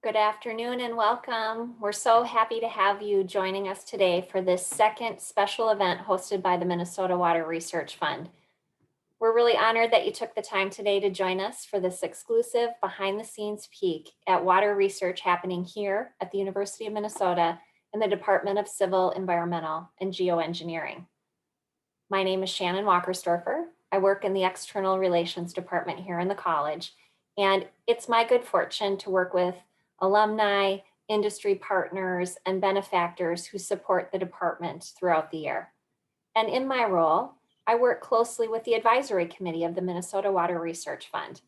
Good afternoon and welcome. We're so happy to have you joining us today for this second special event hosted by the Minnesota Water Research Fund. We're really honored that you took the time today to join us for this exclusive behind-the-scenes peek at water research happening here at the University of Minnesota in the Department of Civil, Environmental, and Geoengineering. My name is Shannon Walkerstorfer. I work in the External Relations Department here in the college, and it's my good fortune to work with alumni, industry partners, and benefactors who support the department throughout the year. And in my role, I work closely with the advisory committee of the Minnesota Water Research Fund.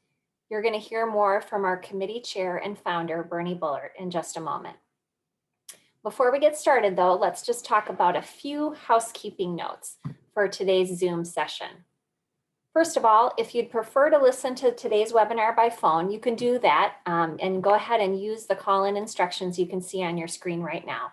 You're going to hear more from our committee chair and founder, Bernie Bullard, in just a moment. Before we get started though, let's just talk about a few housekeeping notes for today's Zoom session. First of all, if you'd prefer to listen to today's webinar by phone, you can do that and go ahead and use the call-in instructions you can see on your screen right now.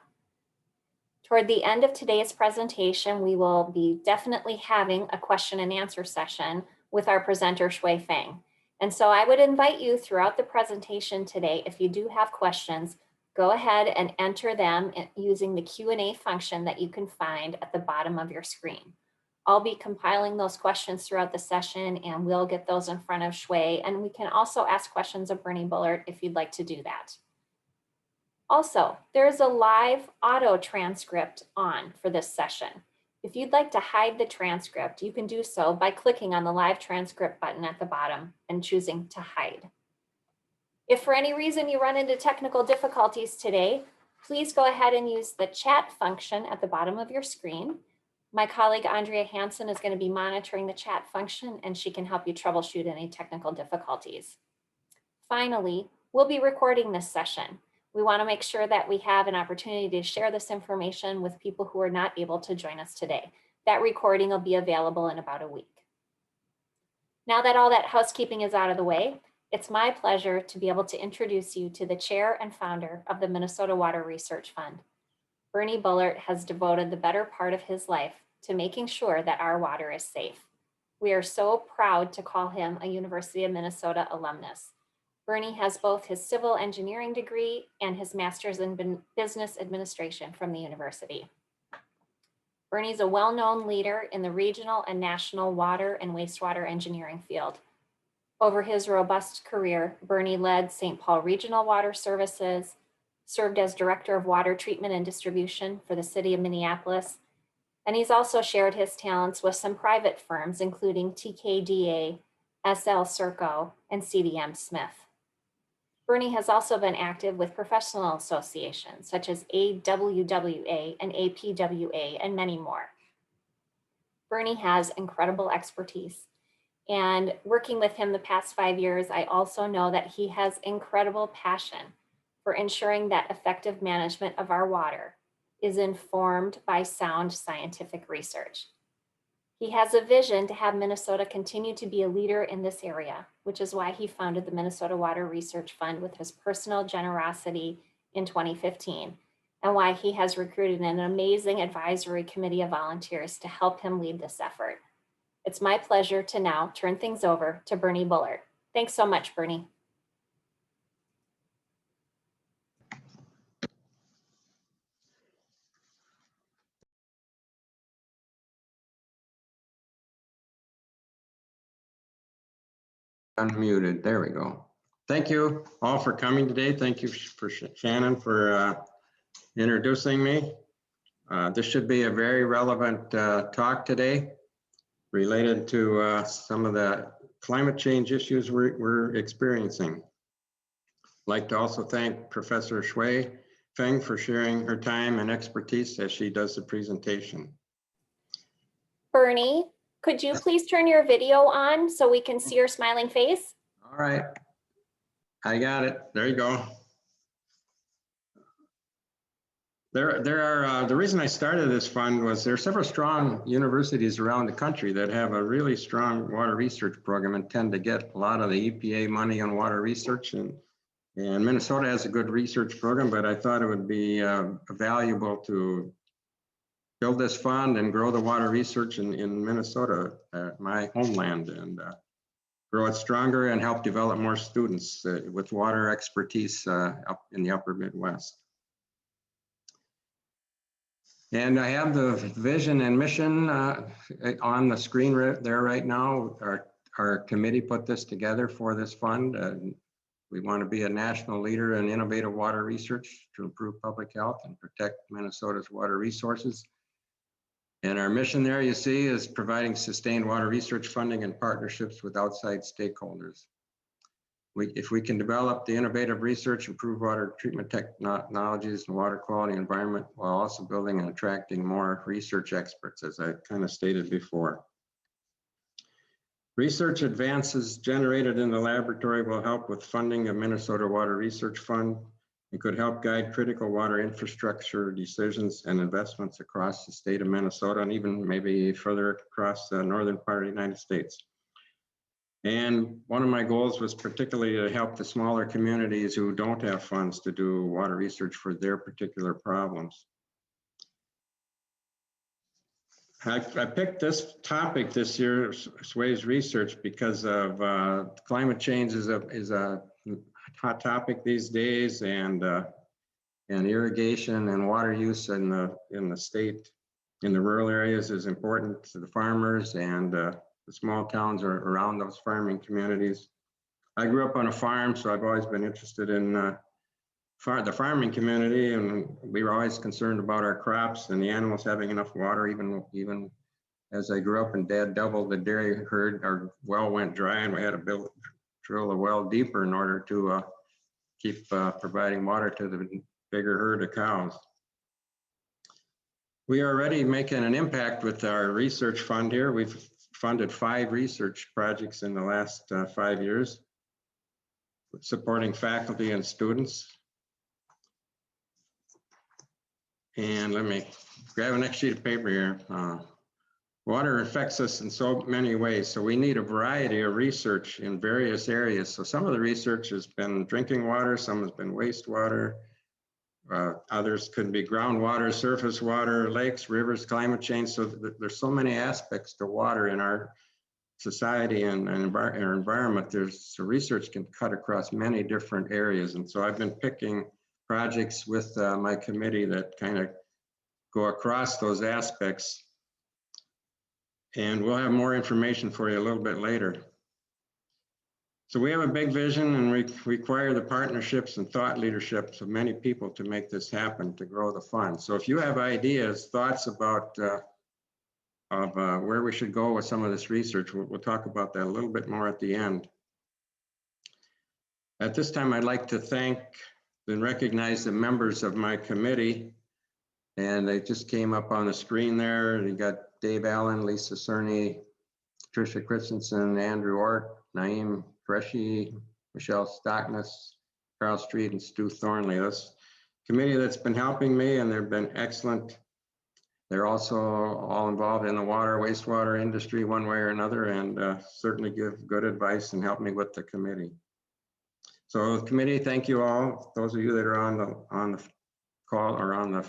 Toward the end of today's presentation, we will be definitely having a question and answer session with our presenter, Feng. And so I would invite you throughout the presentation today, if you do have questions, go ahead and enter them using the Q&A function that you can find at the bottom of your screen. I'll be compiling those questions throughout the session and we'll get those in front of Shui, and we can also ask questions of Bernie Bullard if you'd like to do that. Also, there is a live auto transcript on for this session. If you'd like to hide the transcript, you can do so by clicking on the live transcript button at the bottom and choosing to hide. If for any reason you run into technical difficulties today, please go ahead and use the chat function at the bottom of your screen. My colleague, Andrea Hansen, is going to be monitoring the chat function and she can help you troubleshoot any technical difficulties. Finally, we'll be recording this session. We want to make sure that we have an opportunity to share this information with people who are not able to join us today. That recording will be available in about a week. Now that all that housekeeping is out of the way, it's my pleasure to be able to introduce you to the chair and founder of the Minnesota Water Research Fund. Bernie Bullard has devoted the better part of his life to making sure that our water is safe. We are so proud to call him a University of Minnesota alumnus. Bernie has both his civil engineering degree and his master's in business administration from the university. Bernie's a well-known leader in the regional and national water and wastewater engineering field. Over his robust career, Bernie led St. Paul Regional Water Services, served as Director of Water Treatment and Distribution for the City of Minneapolis, and he's also shared his talents with some private firms, including TKDA, SL Serco, and CDM Smith. Bernie has also been active with professional associations such as AWWA and APWA and many more. Bernie has incredible expertise, and working with him the past 5 years, I also know that he has incredible passion for ensuring that effective management of our water is informed by sound scientific research. He has a vision to have Minnesota continue to be a leader in this area, which is why he founded the Minnesota Water Research Fund with his personal generosity in 2015, and why he has recruited an amazing advisory committee of volunteers to help him lead this effort. It's my pleasure to now turn things over to Bernie Bullard. Thanks so much, Bernie. Unmuted. There we go. Thank you all for coming today. Thank you for Shannon for introducing me. This should be a very relevant talk today related to some of the climate change issues we're experiencing. I'd like to also thank Professor Feng for sharing her time and expertise as she does the presentation. Bernie, could you please turn your video on so we can see your smiling face? All right, I got it. There you go. The reason I started this fund was there are several strong universities around the country that have a really strong water research program and tend to get a lot of the EPA money on water research. And Minnesota has a good research program, but I thought it would be valuable to build this fund and grow the water research in Minnesota, my homeland. And grow it stronger and help develop more students with water expertise up in the upper Midwest. And I have the vision and mission on the screen there right now. Our committee put this together for this fund. We want to be a national leader in innovative water research to improve public health and protect Minnesota's water resources. And our mission there, you see, is providing sustained water research funding and partnerships with outside stakeholders. If we can develop the innovative research, improve water treatment technologies and water quality environment, while also building and attracting more research experts, as I kind of stated before. Research advances generated in the laboratory will help with funding of Minnesota Water Research Fund. It could help guide critical water infrastructure decisions and investments across the state of Minnesota and even maybe further across the northern part of the United States. And one of my goals was particularly to help the smaller communities who don't have funds to do water research for their particular problems. I picked this topic this year, SWAY's research, because of climate change is a hot topic these days, and irrigation and water use in the state, in the rural areas, is important to the farmers and the small towns are around those farming communities. I grew up on a farm, so I've always been interested in the farming community, and we were always concerned about our crops and the animals having enough water. Even as I grew up and Dad doubled the dairy herd, our well went dry and we had to drill a well deeper in order to keep providing water to the bigger herd of cows. We are already making an impact with our research fund here. We've funded 5 research projects in the last 5 years, supporting faculty and students. And let me grab a next sheet of paper here. Water affects us in so many ways, so we need a variety of research in various areas. So some of the research has been drinking water, some has been wastewater, others could be groundwater, surface water, lakes, rivers, climate change. So there's so many aspects to water in our society and our environment. So research can cut across many different areas. And so I've been picking projects with my committee that kind of go across those aspects. And we'll have more information for you a little bit later. So we have a big vision and we require the partnerships and thought leaderships of many people to make this happen, to grow the fund. So if you have ideas, thoughts about where we should go with some of this research, we'll talk about that a little bit more at the end. At this time, I'd like to thank and recognize the members of my committee. And they just came up on the screen there. You got Dave Allen, Lisa Cerny, Tricia Christensen, Andrew Ort, Naeem Qureshi, Michelle Stockness, Carl Street, and Stu Thornley. This committee that's been helping me, and they've been excellent. They're also all involved in the water, wastewater industry one way or another, and certainly give good advice and help me with the committee. So committee, thank you all. Those of you that are on the call or on the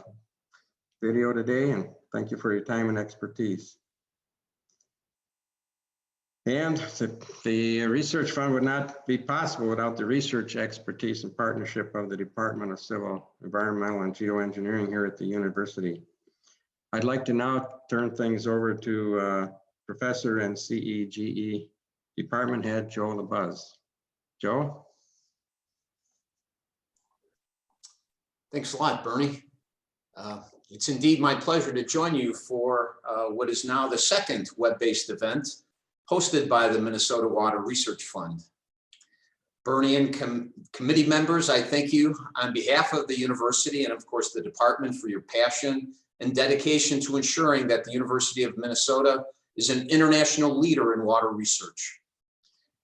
video today, and thank you for your time and expertise. And the research fund would not be possible without the research expertise and partnership of the Department of Civil, Environmental, and Geoengineering here at the university. I'd like to now turn things over to Professor and CEGE Department Head Joe LaBuz. Joe? Thanks a lot, Bernie. It's indeed my pleasure to join you for what is now the second web-based event hosted by the Minnesota Water Research Fund. Bernie and committee members, I thank you on behalf of the university and of course the department for your passion and dedication to ensuring that the University of Minnesota is an international leader in water research.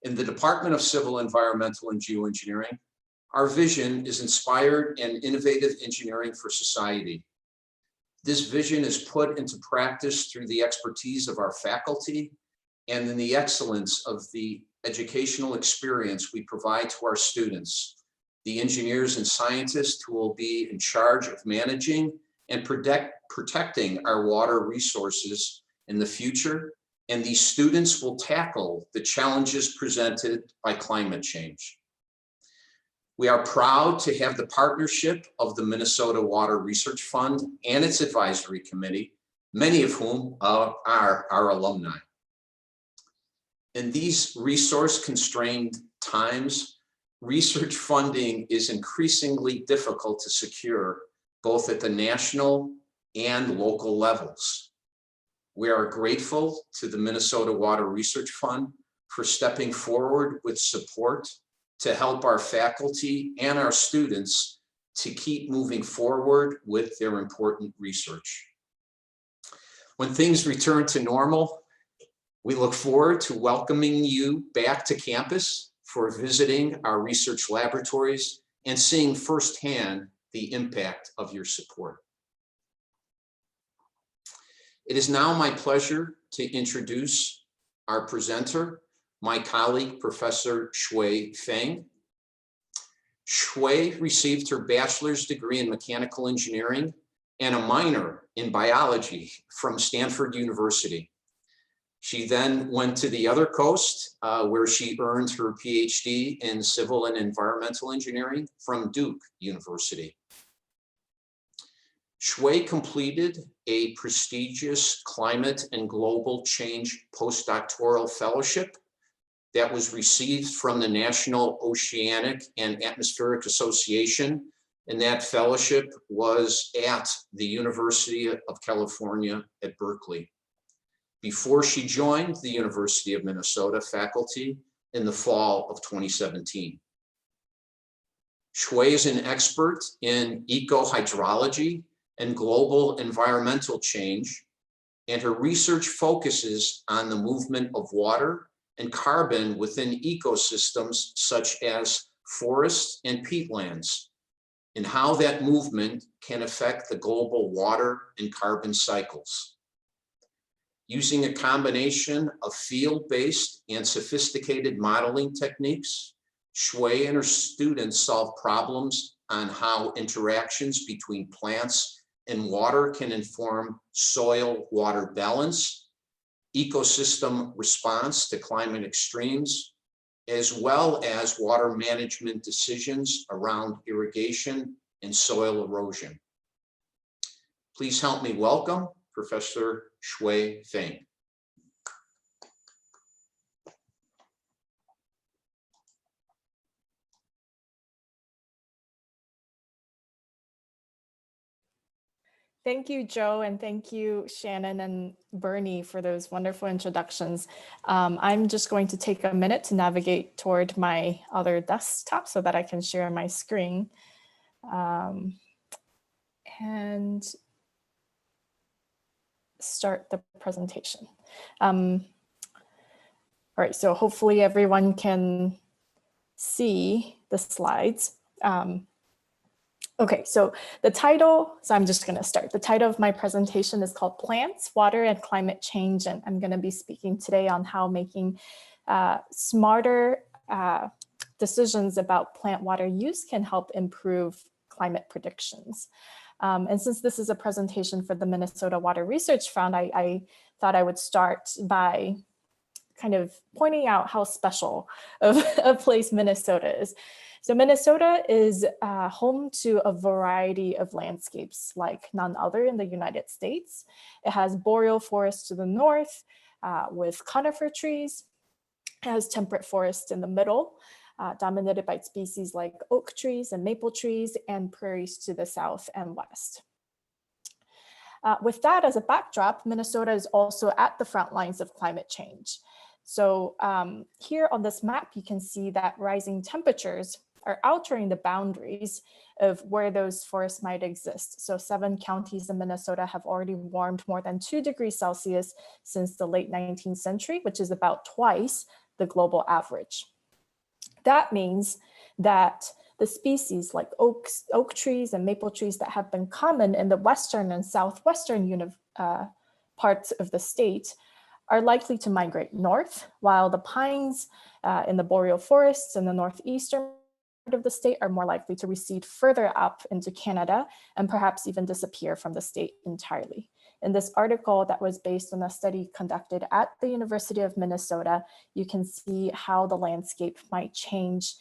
In the Department of Civil, Environmental, and Geoengineering, our vision is inspired and innovative engineering for society. This vision is put into practice through the expertise of our faculty and in the excellence of the educational experience we provide to our students, the engineers and scientists who will be in charge of managing and protecting our water resources in the future and these students will tackle the challenges presented by climate change. We are proud to have the partnership of the Minnesota Water Research Fund and its advisory committee, many of whom are our alumni. In these resource-constrained times, research funding is increasingly difficult to secure, both at the national and local levels. We are grateful to the Minnesota Water Research Fund for stepping forward with support to help our faculty and our students to keep moving forward with their important research. When things return to normal, we look forward to welcoming you back to campus for visiting our research laboratories and seeing firsthand the impact of your support. It is now my pleasure to introduce our presenter, my colleague, Professor Feng. Shui received her bachelor's degree in mechanical engineering and a minor in biology from Stanford University. She then went to the other coast where she earned her PhD in civil and environmental engineering from Duke University. Shui completed a prestigious climate and global change postdoctoral fellowship that was received from the National Oceanic and Atmospheric Association, and that fellowship was at the University of California at Berkeley, before she joined the University of Minnesota faculty in the fall of 2017. Shui is an expert in ecohydrology and global environmental change, and her research focuses on the movement of water and carbon within ecosystems such as forests and peatlands, and how that movement can affect the global water and carbon cycles. Using a combination of field-based and sophisticated modeling techniques, Shui and her students solve problems on how interactions between plants and water can inform soil-water balance, ecosystem response to climate extremes, as well as water management decisions around irrigation and soil erosion. Please help me welcome Professor Feng. Thank you, Joe, and thank you, Shannon and Bernie, for those wonderful introductions. I'm just going to take a minute to navigate toward my other desktop so that I can share my screen. And start the presentation. All right, so hopefully everyone can see the slides. Okay, so the title, so I'm just going to start. The title of my presentation is called Plants, Water, and Climate Change, and I'm going to be speaking today on how making smarter decisions about plant water use can help improve climate predictions. And since this is a presentation for the Minnesota Water Research Fund, I thought I would start by kind of pointing out how special of a place Minnesota is. So Minnesota is home to a variety of landscapes like none other in the United States. It has boreal forests to the north with conifer trees. It has temperate forests in the middle, dominated by species like oak trees and maple trees, and prairies to the south and west. With that as a backdrop, Minnesota is also at the front lines of climate change. So here on this map, you can see that rising temperatures are altering the boundaries of where those forests might exist. So 7 counties in Minnesota have already warmed more than 2 degrees Celsius since the late 19th century, which is about twice the global average. That means that the species like oak trees and maple trees that have been common in the western and southwestern parts of the state are likely to migrate north, while the pines in the boreal forests in the northeastern of the state are more likely to recede further up into Canada and perhaps even disappear from the state entirely. In this article that was based on a study conducted at the University of Minnesota, you can see how the landscape might change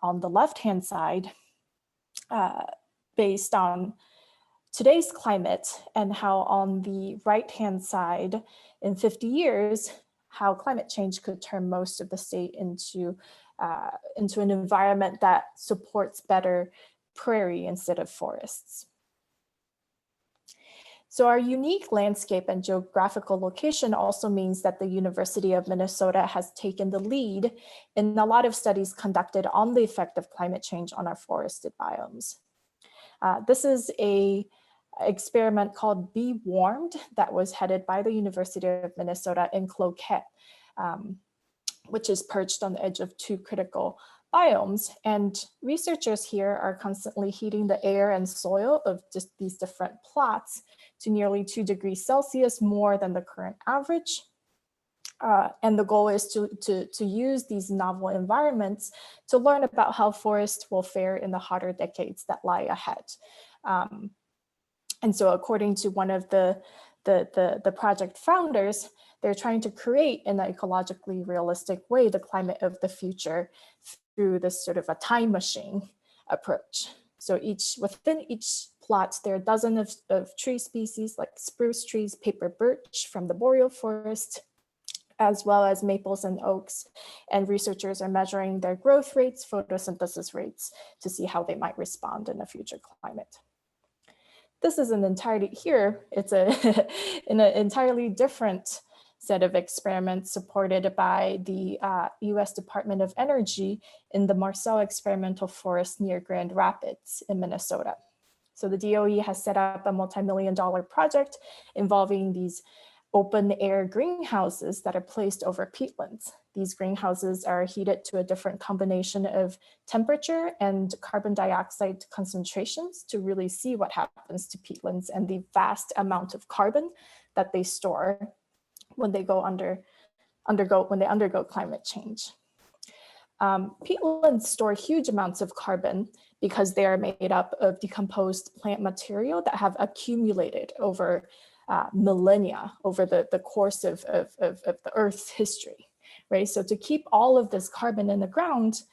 on the left-hand side based on today's climate, and how on the right-hand side in 50 years, how climate change could turn most of the state into an environment that supports better prairie instead of forests. So our unique landscape and geographical location also means that the University of Minnesota has taken the lead in a lot of studies conducted on the effect of climate change on our forested biomes. This is an experiment called Be Warmed that was headed by the University of Minnesota in Cloquet, which is perched on the edge of two critical biomes. And researchers here are constantly heating the air and soil of just these different plots to nearly 2 degrees Celsius more than the current average. And the goal is to use these novel environments to learn about how forests will fare in the hotter decades that lie ahead. And so according to one of the project founders, they're trying to create in an ecologically realistic way the climate of the future through this sort of a time machine approach. So within each plot, there are dozens of tree species like spruce trees, paper birch from the boreal forest, as well as maples and oaks. And researchers are measuring their growth rates, photosynthesis rates to see how they might respond in a future climate. This is it's in an entirely different set of experiments supported by the US Department of Energy in the Marcel Experimental Forest near Grand Rapids in Minnesota. So the DOE has set up a multi-million-dollar project involving these open air greenhouses that are placed over peatlands. These greenhouses are heated to a different combination of temperature and carbon dioxide concentrations to really see what happens to peatlands and the vast amount of carbon that they store when they undergo climate change. Peatlands store huge amounts of carbon because they are made up of decomposed plant material that have accumulated over millennia, over the course of the Earth's history, right? So to keep all of this carbon in the ground,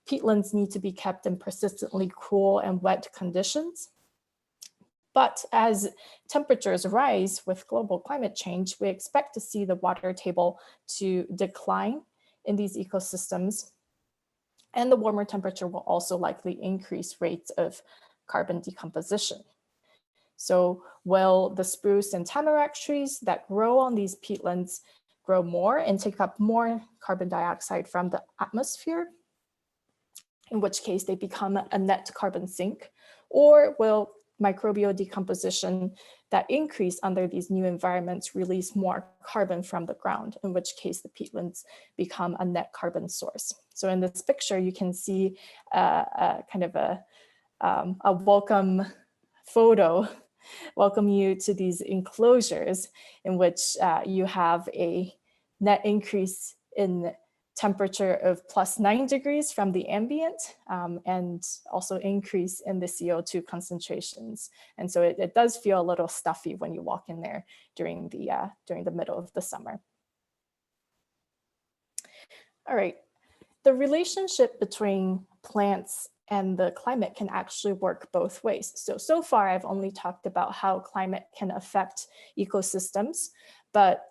peatlands need to be kept in persistently cool and wet conditions. But as temperatures rise with global climate change, we expect to see the water table to decline in these ecosystems. And the warmer temperature will also likely increase rates of carbon decomposition. So will the spruce and tamarack trees that grow on these peatlands grow more and take up more carbon dioxide from the atmosphere, in which case they become a net carbon sink? Or will microbial decomposition that increase under these new environments release more carbon from the ground, in which case the peatlands become a net carbon source? So in this picture, you can see a welcome photo, welcome you to these enclosures in which you have a net increase in temperature of +9 degrees from the ambient, and also increase in the CO2 concentrations. And so it does feel a little stuffy when you walk in there during the middle of the summer. All right, the relationship between plants and the climate can actually work both ways. So far I've only talked about how climate can affect ecosystems, but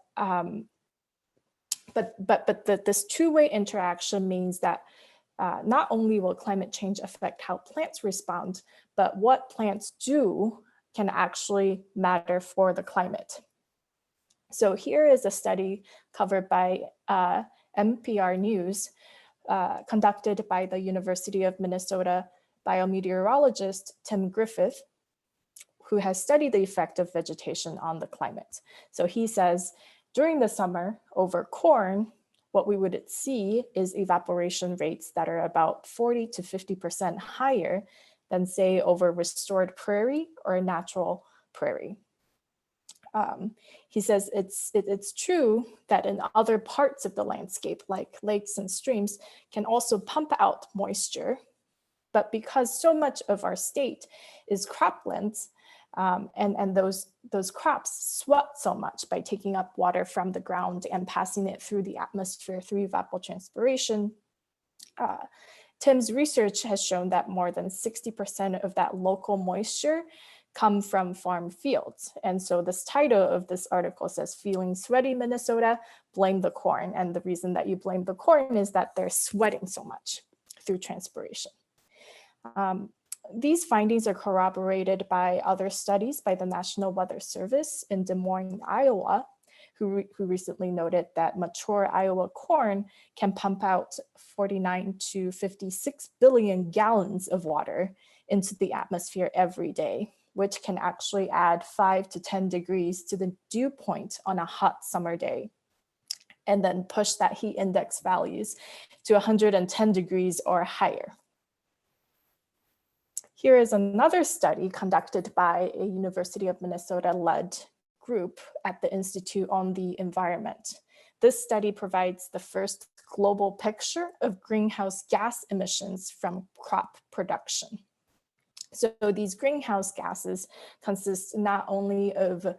this two-way interaction means that not only will climate change affect how plants respond, but what plants do can actually matter for the climate. So here is a study covered by NPR News, conducted by the University of Minnesota biometeorologist Tim Griffith, who has studied the effect of vegetation on the climate. So he says, during the summer, over corn, what we would see is evaporation rates that are about 40 to 50% higher than, say, over restored prairie or a natural prairie. He says it's true that in other parts of the landscape, like lakes and streams, can also pump out moisture. But because so much of our state is croplands, And those crops sweat so much by taking up water from the ground and passing it through the atmosphere through evapotranspiration. Tim's research has shown that more than 60% of that local moisture come from farm fields. And so this title of this article says, "Feeling Sweaty, Minnesota? Blame the corn." And the reason that you blame the corn is that they're sweating so much through transpiration. These findings are corroborated by other studies by the National Weather Service in Des Moines, Iowa, who recently noted that mature Iowa corn can pump out 49 to 56 billion gallons of water into the atmosphere every day, which can actually add 5 to 10 degrees to the dew point on a hot summer day, and then push that heat index values to 110 degrees or higher. Here is another study conducted by a University of Minnesota-led group at the Institute on the Environment. This study provides the first global picture of greenhouse gas emissions from crop production. So these greenhouse gases consist not only of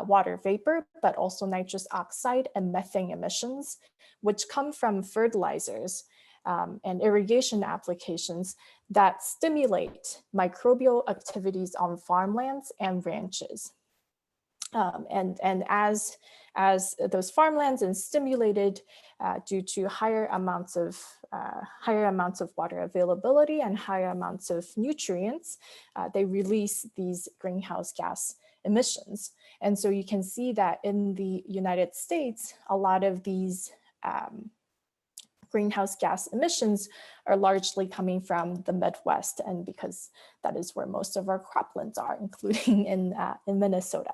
water vapor, but also nitrous oxide and methane emissions, which come from fertilizers and irrigation applications that stimulate microbial activities on farmlands and ranches. And as those farmlands are stimulated due to higher amounts of water availability and higher amounts of nutrients, they release these greenhouse gas emissions. And so you can see that in the United States, a lot of these greenhouse gas emissions are largely coming from the Midwest, and because that is where most of our croplands are, including in Minnesota.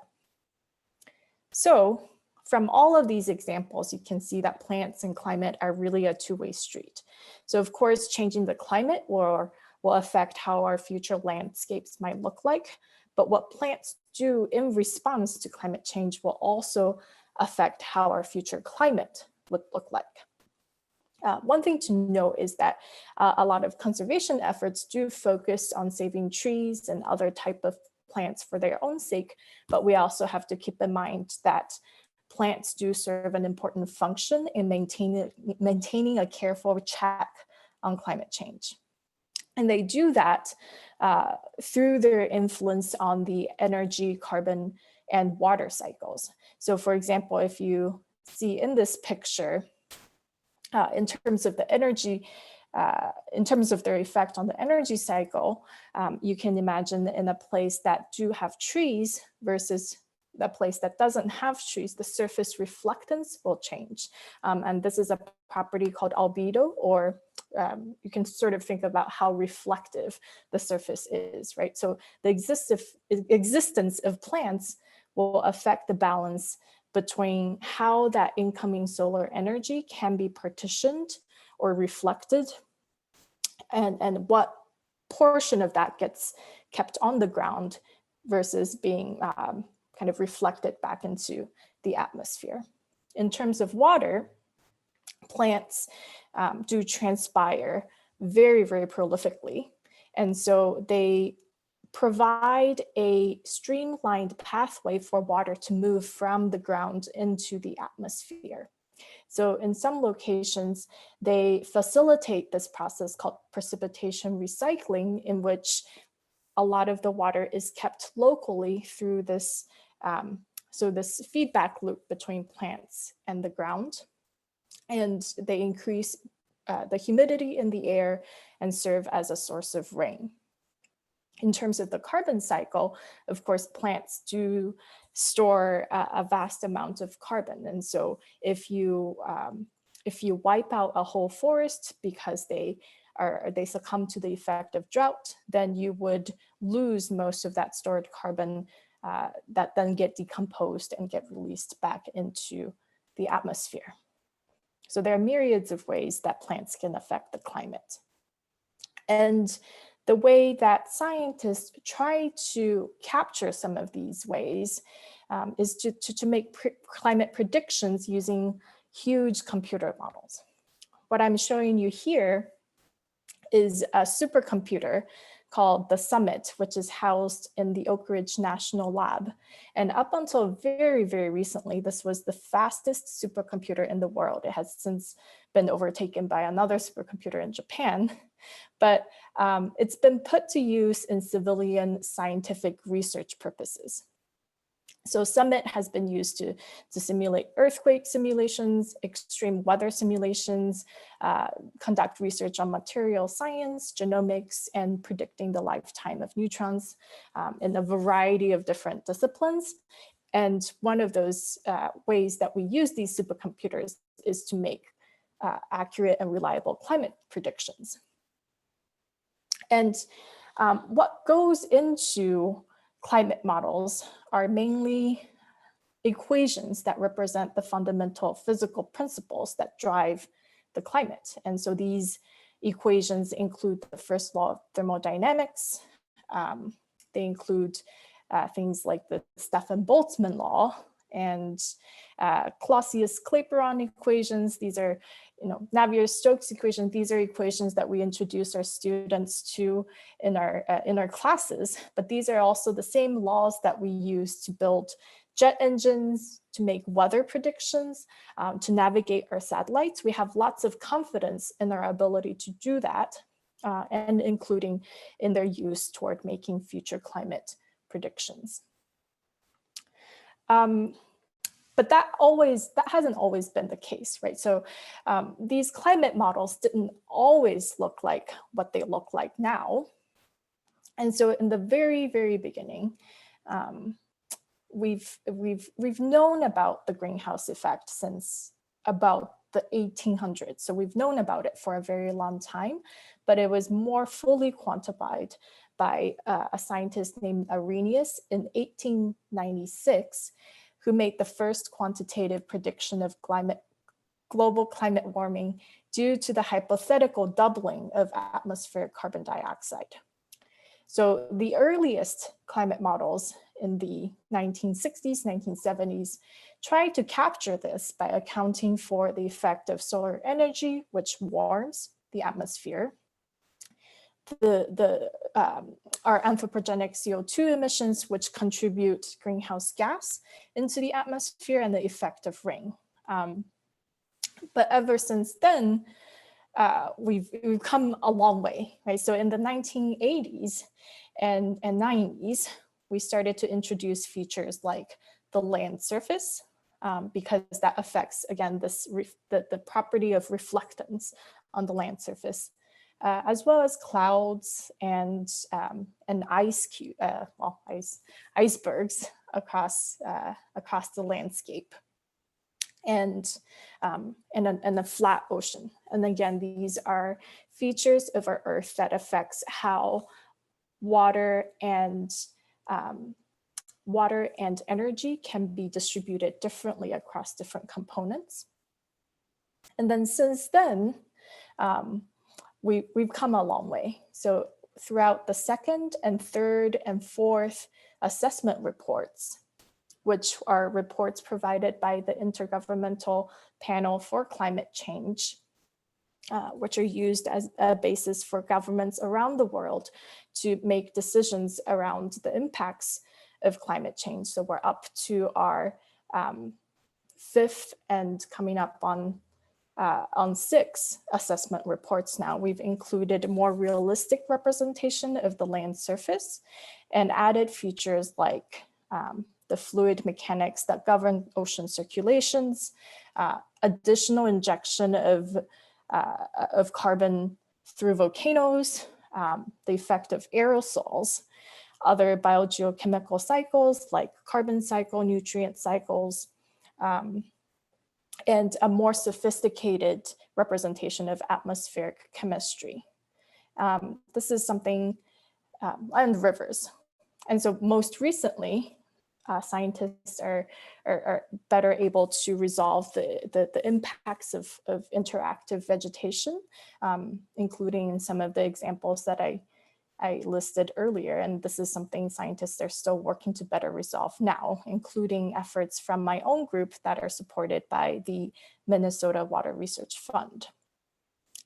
So from all of these examples, you can see that plants and climate are really a two-way street. So of course, changing the climate will affect how our future landscapes might look like, but what plants do in response to climate change will also affect how our future climate would look like. One thing to note is that a lot of conservation efforts do focus on saving trees and other type of plants for their own sake, but we also have to keep in mind that plants do serve an important function in maintaining a careful check on climate change. And they do that through their influence on the energy, carbon, and water cycles. So for example, if you see in this picture, in terms of the energy, in terms of their effect on the energy cycle, you can imagine in a place that do have trees versus the place that doesn't have trees, the surface reflectance will change. And this is a property called albedo, or you can sort of think about how reflective the surface is, right? So the existence of plants will affect the balance between how that incoming solar energy can be partitioned or reflected, and what portion of that gets kept on the ground versus being kind of reflected back into the atmosphere. In terms of water, plants do transpire very, very prolifically. And so they provide a streamlined pathway for water to move from the ground into the atmosphere. So in some locations, they facilitate this process called precipitation recycling, in which a lot of the water is kept locally through this, this feedback loop between plants and the ground. And they increase the humidity in the air and serve as a source of rain. In terms of the carbon cycle, of course, plants do store a vast amount of carbon. And so if you wipe out a whole forest because they succumb to the effect of drought, then you would lose most of that stored carbon that then get decomposed and get released back into the atmosphere. So there are myriads of ways that plants can affect the climate. And the way that scientists try to capture some of these ways is to make climate predictions using huge computer models. What I'm showing you here is a supercomputer called the Summit, which is housed in the Oak Ridge National Lab. And up until very, very recently, this was the fastest supercomputer in the world. It has since been overtaken by another supercomputer in Japan, but it's been put to use in civilian scientific research purposes. So Summit has been used to simulate earthquake simulations, extreme weather simulations, conduct research on material science, genomics, and predicting the lifetime of neutrons in a variety of different disciplines. And one of those ways that we use these supercomputers is to make accurate and reliable climate predictions. And what goes into climate models are mainly equations that represent the fundamental physical principles that drive the climate. And so these equations include the first law of thermodynamics. They include things like the Stefan-Boltzmann law and Clausius-Clapeyron equations. These are, Navier-Stokes equations. These are equations that we introduce our students to in our classes. But these are also the same laws that we use to build jet engines, to make weather predictions, to navigate our satellites. We have lots of confidence in our ability to do that, and including in their use toward making future climate predictions. But that hasn't always been the case, right? So these climate models didn't always look like what they look like now. And so in the very, very beginning, we've known about the greenhouse effect since about the 1800s. So we've known about it for a very long time, but it was more fully quantified by a scientist named Arrhenius in 1896, who made the first quantitative prediction of global climate warming due to the hypothetical doubling of atmospheric carbon dioxide. So the earliest climate models in the 1960s, 1970s tried to capture this by accounting for the effect of solar energy, which warms the atmosphere, our anthropogenic CO2 emissions, which contribute greenhouse gas into the atmosphere, and the effect of rain. But ever since then, we've come a long way, right? So in the 1980s and 90s, we started to introduce features like the land surface, because that affects, again, the property of reflectance on the land surface, as well as clouds and icebergs across the landscape, and a flat ocean. And again, these are features of our Earth that affects how water and energy can be distributed differently across different components. And then since then, we've come a long way. So throughout the second and third and fourth assessment reports, which are reports provided by the Intergovernmental Panel for Climate Change, which are used as a basis for governments around the world to make decisions around the impacts of climate change. So we're up to our fifth and coming up on 6 assessment reports now. We've included a more realistic representation of the land surface and added features like the fluid mechanics that govern ocean circulations, additional injection of carbon through volcanoes, the effect of aerosols, other biogeochemical cycles like carbon cycle, nutrient cycles, and a more sophisticated representation of atmospheric chemistry. This is something, and rivers. And so most recently, scientists are better able to resolve the impacts of interactive vegetation, including in some of the examples that I listed earlier. And this is something scientists are still working to better resolve now, including efforts from my own group that are supported by the Minnesota Water Research Fund.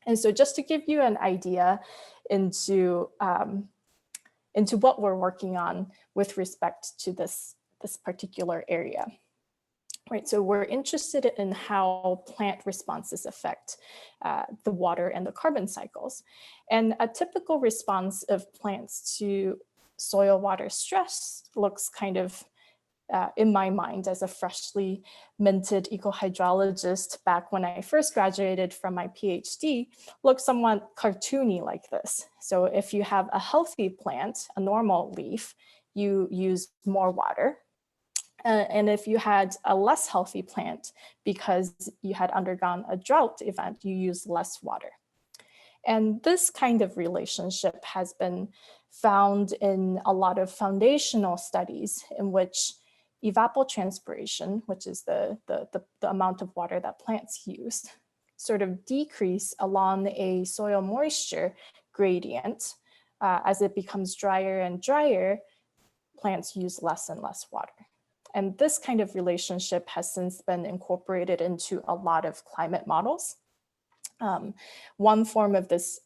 And so just to give you an idea into into what we're working on with respect to this particular area. Right, so we're interested in how plant responses affect the water and the carbon cycles. And a typical response of plants to soil water stress looks kind of, in my mind, as a freshly minted ecohydrologist back when I first graduated from my PhD, looks somewhat cartoony like this. So if you have a healthy plant, a normal leaf, you use more water. And if you had a less healthy plant because you had undergone a drought event, you use less water. And this kind of relationship has been found in a lot of foundational studies in which evapotranspiration, which is the amount of water that plants use, sort of decrease along a soil moisture gradient. As it becomes drier and drier, plants use less and less water. And this kind of relationship has since been incorporated into a lot of climate models. One form of this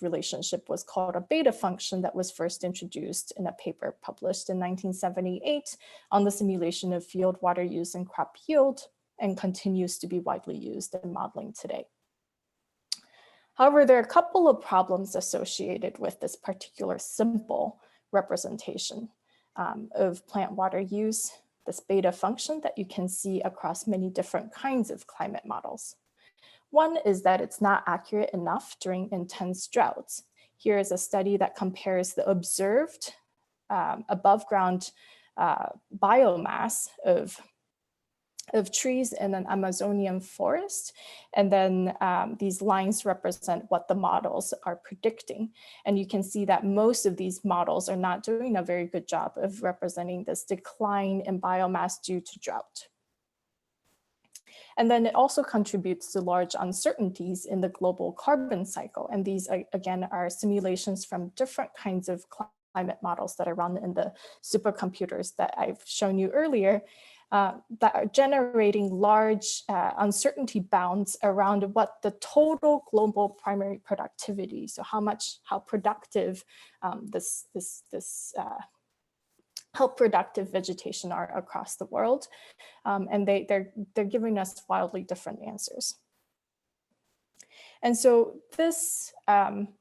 relationship was called a beta function that was first introduced in a paper published in 1978 on the simulation of field water use and crop yield, and continues to be widely used in modeling today. However, there are a couple of problems associated with this particular simple representation of plant water use, this beta function that you can see across many different kinds of climate models. One is that it's not accurate enough during intense droughts. Here is a study that compares the observed above ground biomass of trees in an Amazonian forest. And then these lines represent what the models are predicting. And you can see that most of these models are not doing a very good job of representing this decline in biomass due to drought. And then it also contributes to large uncertainties in the global carbon cycle. And these, again, are simulations from different kinds of climate models that are run in the supercomputers that I've shown you earlier, that are generating large uncertainty bounds around what the total global primary productivity, so how productive how productive vegetation are across the world, and they're giving us wildly different answers. And so this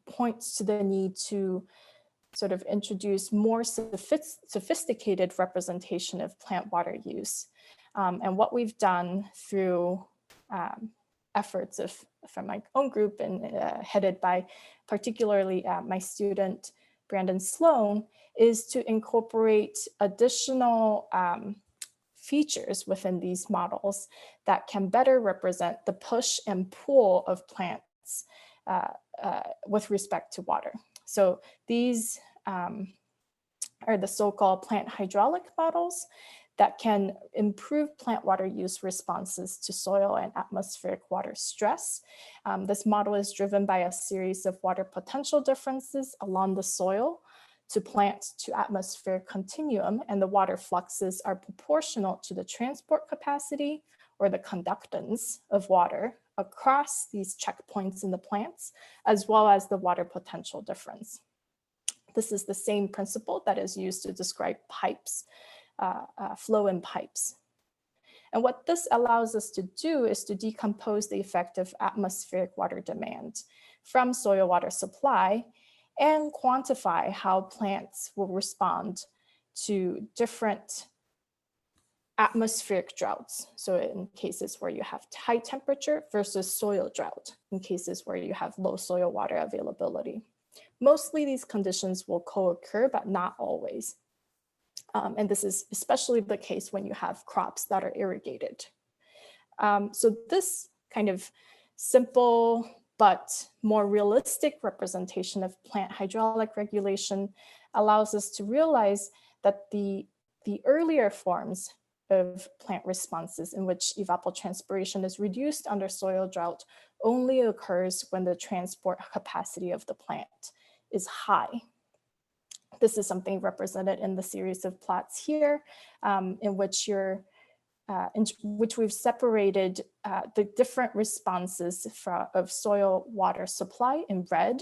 points to the need to sort of introduce more sophisticated representation of plant water use. And what we've done through efforts from my own group and headed by particularly my student, Brandon Sloan, is to incorporate additional features within these models that can better represent the push and pull of plants with respect to water. So these are the so-called plant hydraulic models that can improve plant water use responses to soil and atmospheric water stress. This model is driven by a series of water potential differences along the soil to plant to atmospheric continuum, and the water fluxes are proportional to the transport capacity or the conductance of water across these checkpoints in the plants, as well as the water potential difference. This is the same principle that is used to describe pipes, flow in pipes. And what this allows us to do is to decompose the effect of atmospheric water demand from soil water supply and quantify how plants will respond to different atmospheric droughts. So in cases where you have high temperature versus soil drought, in cases where you have low soil water availability. Mostly these conditions will co-occur, but not always. And this is especially the case when you have crops that are irrigated. So this kind of simple but more realistic representation of plant hydraulic regulation allows us to realize that the earlier forms of plant responses in which evapotranspiration is reduced under soil drought only occurs when the transport capacity of the plant is high. This is something represented in the series of plots here, in which we've separated the different responses of soil water supply in red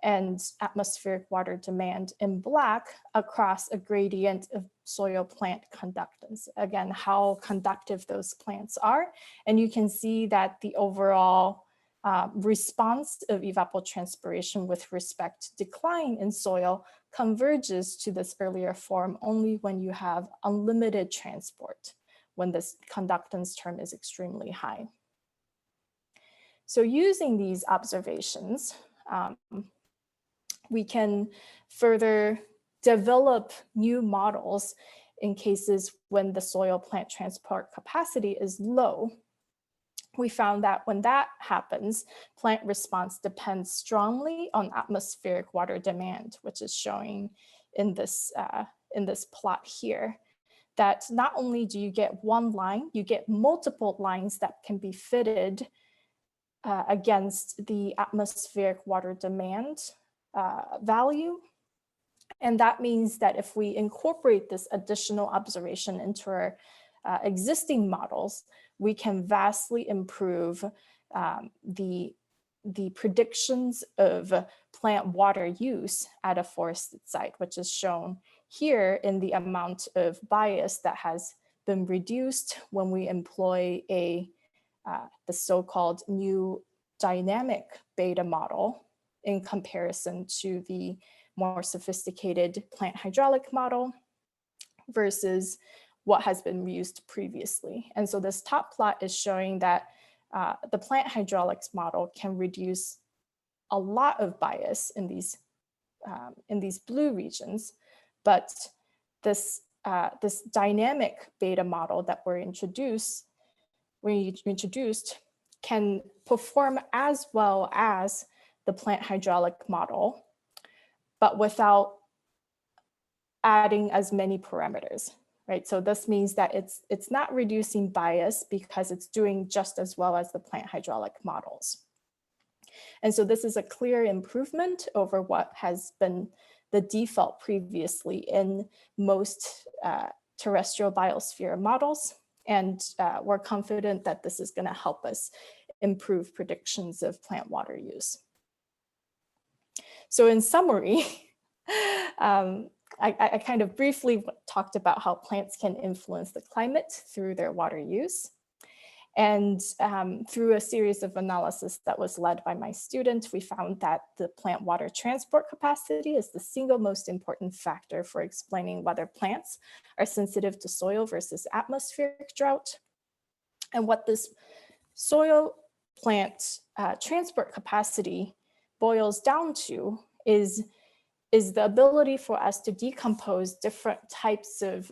and atmospheric water demand in black across a gradient of soil plant conductance. Again, how conductive those plants are. And you can see that the overall response of evapotranspiration with respect to decline in soil converges to this earlier form only when you have unlimited transport, when this conductance term is extremely high. So using these observations, we can further develop new models in cases when the soil plant transport capacity is low. We found that when that happens, plant response depends strongly on atmospheric water demand, which is showing in this plot here. That not only do you get one line, you get multiple lines that can be fitted against the atmospheric water demand value. And that means that if we incorporate this additional observation into our existing models, we can vastly improve the predictions of plant water use at a forested site, which is shown here in the amount of bias that has been reduced when we employ the so-called new dynamic beta model in comparison to the more sophisticated plant hydraulic model versus what has been used previously. And so this top plot is showing that the plant hydraulics model can reduce a lot of bias in these blue regions, but this dynamic beta model that we introduced can perform as well as the plant hydraulic model, but without adding as many parameters, right? So this means that it's not reducing bias because it's doing just as well as the plant hydraulic models. And so this is a clear improvement over what has been the default previously in most terrestrial biosphere models. And we're confident that this is going to help us improve predictions of plant water use. So in summary, I kind of briefly talked about how plants can influence the climate through their water use. And through a series of analysis that was led by my student, we found that the plant water transport capacity is the single most important factor for explaining whether plants are sensitive to soil versus atmospheric drought. And what this soil plant transport capacity boils down to is the ability for us to decompose different types of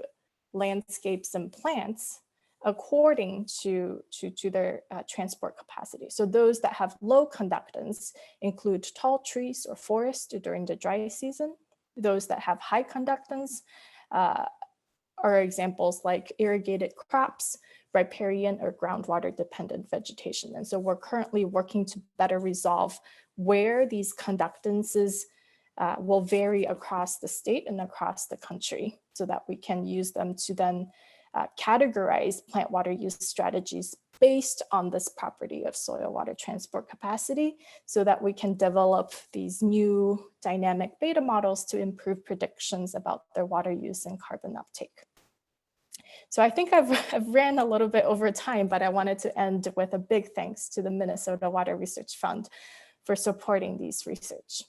landscapes and plants according to their transport capacity. So those that have low conductance include tall trees or forests during the dry season. Those that have high conductance are examples like irrigated crops, riparian or groundwater dependent vegetation. And so we're currently working to better resolve where these conductances will vary across the state and across the country so that we can use them to then categorize plant water use strategies based on this property of soil water transport capacity so that we can develop these new dynamic beta models to improve predictions about their water use and carbon uptake. So I think I've ran a little bit over time, but I wanted to end with a big thanks to the Minnesota Water Research Fund for supporting these research.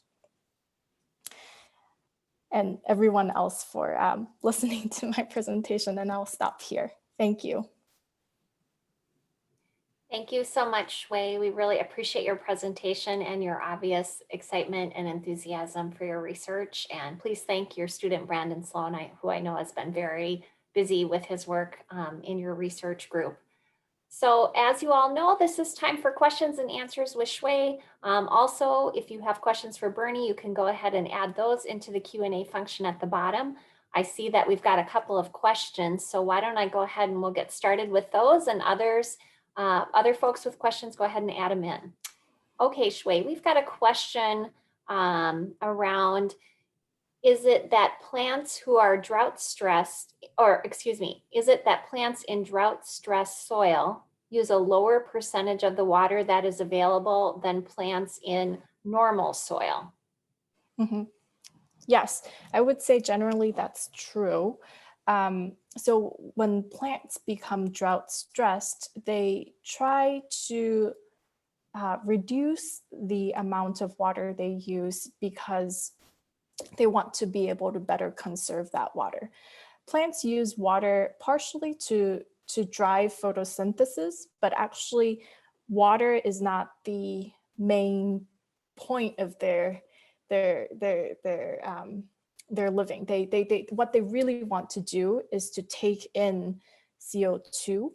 And everyone else for listening to my presentation, and I'll stop here. Thank you. Thank you so much, Shui. We really appreciate your presentation and your obvious excitement and enthusiasm for your research. And please thank your student, Brandon Sloan, who I know has been very busy with his work in your research group. So as you all know, this is time for questions and answers with Shui. Also, if you have questions for Bernie, you can go ahead and add those into the Q&A function at the bottom. I see that we've got a couple of questions, so why don't I go ahead and we'll get started with those, and other folks with questions, go ahead and add them in. Okay, Shui, we've got a question around, is it that plants who are drought stressed, or excuse me, is it that plants in drought stressed soil use a lower percentage of the water that is available than plants in normal soil? Mhm. Yes, I would say generally that's true. So when plants become drought stressed, they try to reduce the amount of water they use because they want to be able to better conserve that water. Plants use water partially to drive photosynthesis, but actually water is not the main point of their living. They what they really want to do is to take in CO2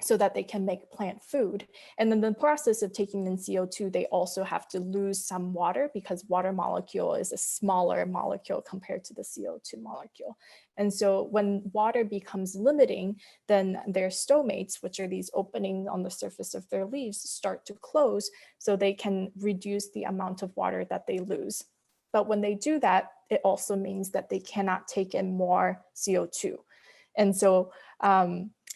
so that they can make plant food. And then the process of taking in CO2, they also have to lose some water because water molecule is a smaller molecule compared to the CO2 molecule. And so when water becomes limiting, then their stomates, which are these openings on the surface of their leaves, start to close so they can reduce the amount of water that they lose. But when they do that, it also means that they cannot take in more CO2. And so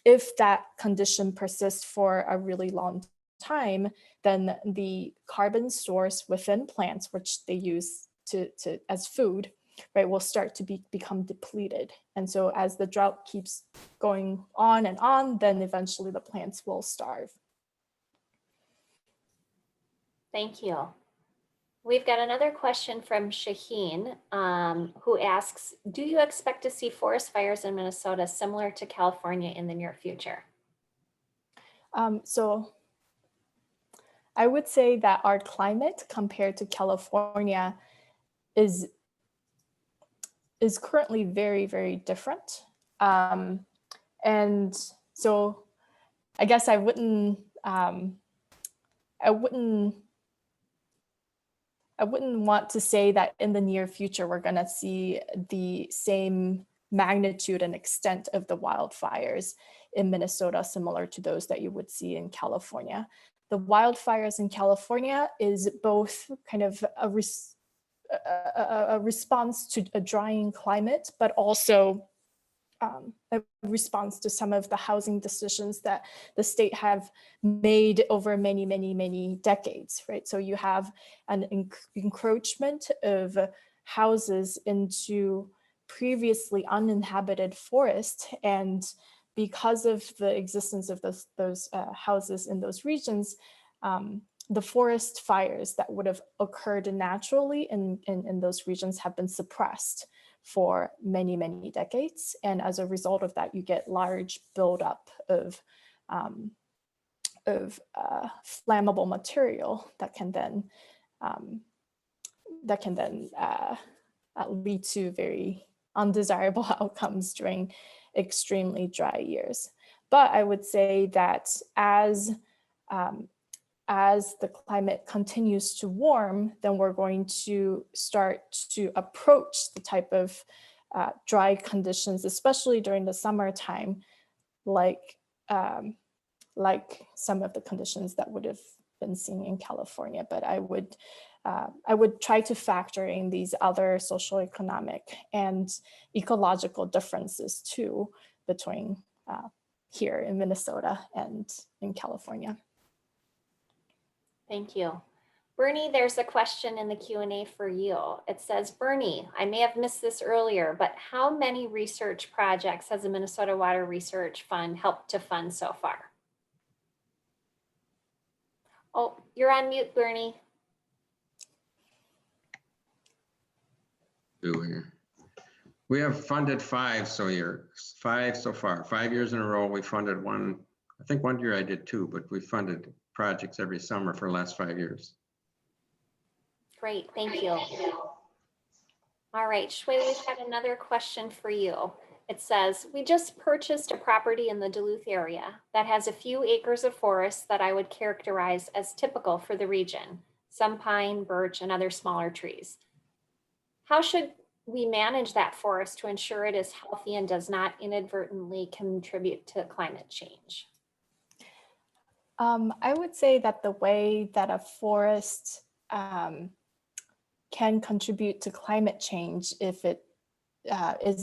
if that condition persists for a really long time, then the carbon source within plants, which they use as food, right, will start to become depleted. And so as the drought keeps going on and on, then eventually the plants will starve. Thank you. We've got another question from Shaheen, who asks, do you expect to see forest fires in Minnesota similar to California in the near future? So I would say that our climate compared to California is currently very, very different. And so I guess I wouldn't want to say that in the near future we're going to see the same magnitude and extent of the wildfires in Minnesota similar to those that you would see in California. The wildfires in California is both kind of a response to a drying climate, but also a response to some of the housing decisions that the state have made over many, many, many decades, right? So you have an encroachment of houses into previously uninhabited forest, and because of the existence of those houses in those regions, the forest fires that would have occurred naturally in those regions have been suppressed for many, many decades. And as a result of that, you get large buildup of flammable material that can then lead to very undesirable outcomes during extremely dry years. But I would say that as the climate continues to warm, then we're going to start to approach the type of dry conditions, especially during the summertime, like some of the conditions that would have been seen in California. But I would try to factor in these other socioeconomic and ecological differences too between here in Minnesota and in California. Thank you. Bernie, there's a question in the Q&A for you. It says, Bernie, I may have missed this earlier, but how many research projects has the Minnesota Water Research Fund helped to fund so far? Oh, you're on mute, Bernie. We have funded 5 so far. 5 years in a row, we funded one. I think one year I did 2, but we funded projects every summer for the last 5 years. Great, thank you. All right, Shui, we've got another question for you. It says, we just purchased a property in the Duluth area that has a few acres of forest that I would characterize as typical for the region, some pine, birch, and other smaller trees. How should we manage that forest to ensure it is healthy and does not inadvertently contribute to climate change? I would say that the way that a forest can contribute to climate change is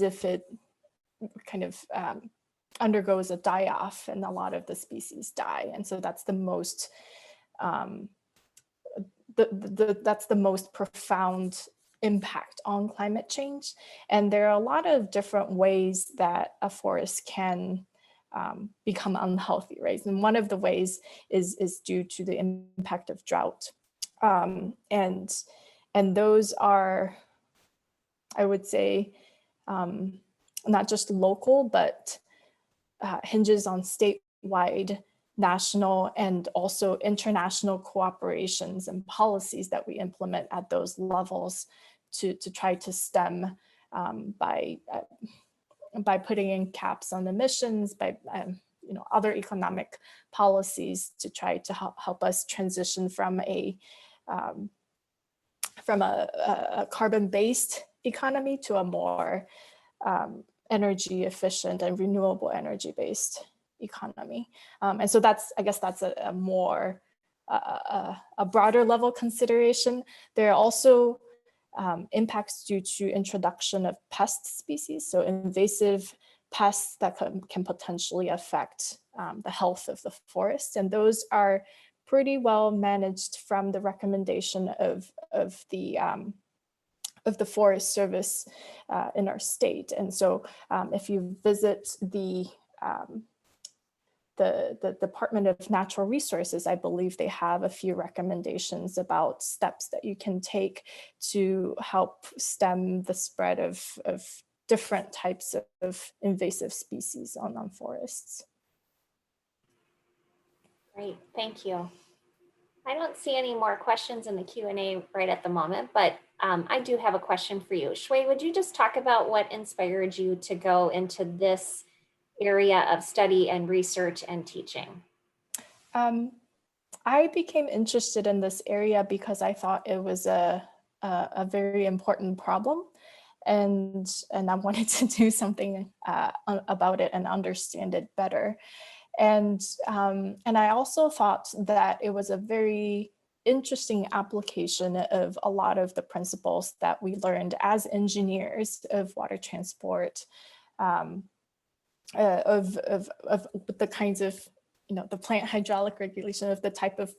if it kind of undergoes a die-off and a lot of the species die. And so that's the most that's the most profound impact on climate change. And there are a lot of different ways that a forest can become unhealthy, right? And one of the ways is due to the impact of drought. And those are, I would say, not just local, but hinges on statewide, national, and also international cooperations and policies that we implement at those levels to try to stem by putting in caps on emissions, by other economic policies to try to help us transition from a carbon-based economy to a more energy efficient and renewable energy based economy. And so I guess that's a more a broader level consideration. There are also impacts due to introduction of pest species, so invasive pests that can potentially affect the health of the forest, and those are pretty well managed from the recommendation of the Forest Service in our state. And so if you visit the Department of Natural Resources, I believe they have a few recommendations about steps that you can take to help stem the spread of different types of invasive species on forests. Great, thank you. I don't see any more questions in the Q&A right at the moment, but I do have a question for you. Shui, would you just talk about what inspired you to go into this area of study and research and teaching? I became interested in this area because I thought it was a very important problem, and I wanted to do something about it and understand it better. And I also thought that it was a very interesting application of a lot of the principles that we learned as engineers of water transport, of the kinds of, the plant hydraulic regulation of the type of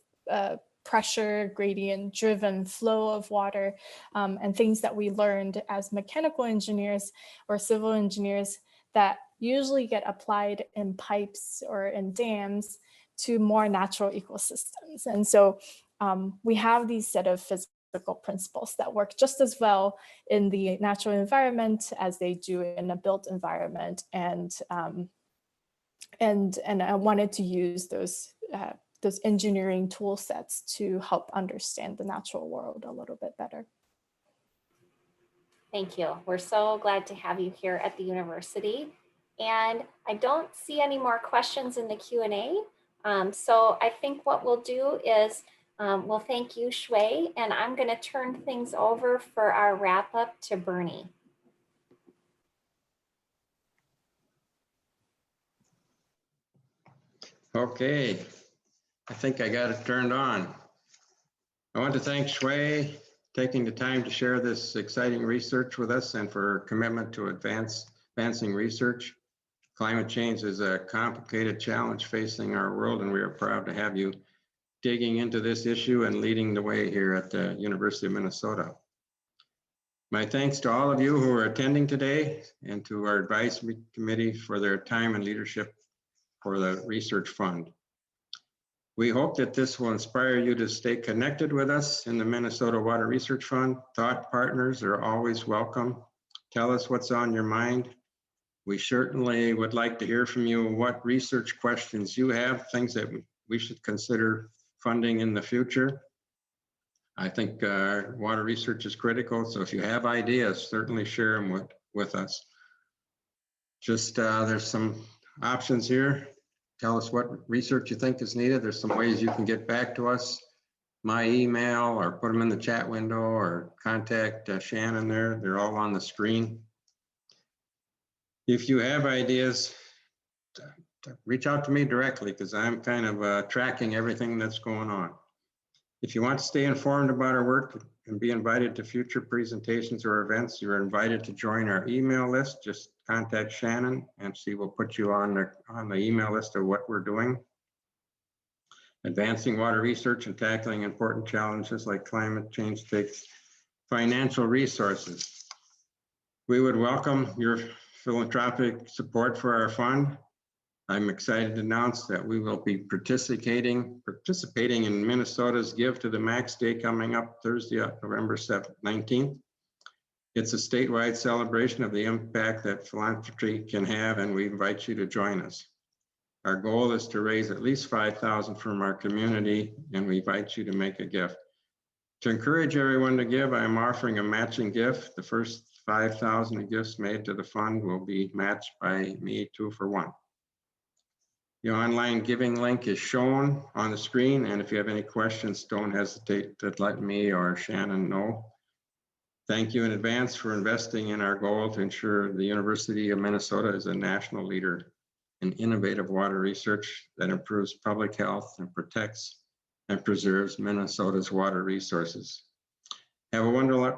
pressure gradient driven flow of water, and things that we learned as mechanical engineers or civil engineers that usually get applied in pipes or in dams to more natural ecosystems. And so we have these set of physical principles that work just as well in the natural environment as they do in a built environment. And I wanted to use those engineering tool sets to help understand the natural world a little bit better. Thank you. We're so glad to have you here at the university. And I don't see any more questions in the Q&A. So I think what we'll do is we'll thank you, Shui, and I'm going to turn things over for our wrap up to Bernie. Okay, I think I got it turned on. I want to thank Shui taking the time to share this exciting research with us and for her commitment to advancing research. Climate change is a complicated challenge facing our world, and we are proud to have you digging into this issue and leading the way here at the University of Minnesota. My thanks to all of you who are attending today and to our advisory committee for their time and leadership for the research fund. We hope that this will inspire you to stay connected with us in the Minnesota Water Research Fund. Thought partners are always welcome. Tell us what's on your mind. We certainly would like to hear from you what research questions you have, things that we should consider funding in the future. I think water research is critical, so if you have ideas, certainly share them with us. Just there's some options here. Tell us what research you think is needed. There's some ways you can get back to us. My email, or put them in the chat window, or contact Shannon there. They're all on the screen. If you have ideas, reach out to me directly because I'm kind of tracking everything that's going on. If you want to stay informed about our work and be invited to future presentations or events, you're invited to join our email list. Just contact Shannon and she will put you on the email list of what we're doing. Advancing water research and tackling important challenges like climate change takes financial resources. We would welcome your philanthropic support for our fund. I'm excited to announce that we will be participating in Minnesota's Give to the Max Day coming up Thursday, November 19th. It's a statewide celebration of the impact that philanthropy can have, and we invite you to join us. Our goal is to raise at least $5,000 from our community, and we invite you to make a gift. To encourage everyone to give, I am offering a matching gift. The first 5,000 gifts made to the fund will be matched by me 2 for 1. The online giving link is shown on the screen, and if you have any questions, don't hesitate to let me or Shannon know. Thank you in advance for investing in our goal to ensure the University of Minnesota is a national leader in innovative water research that improves public health and protects and preserves Minnesota's water resources. Have a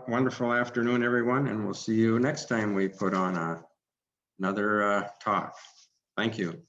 wonderful afternoon, everyone, and we'll see you next time we put on another talk. Thank you.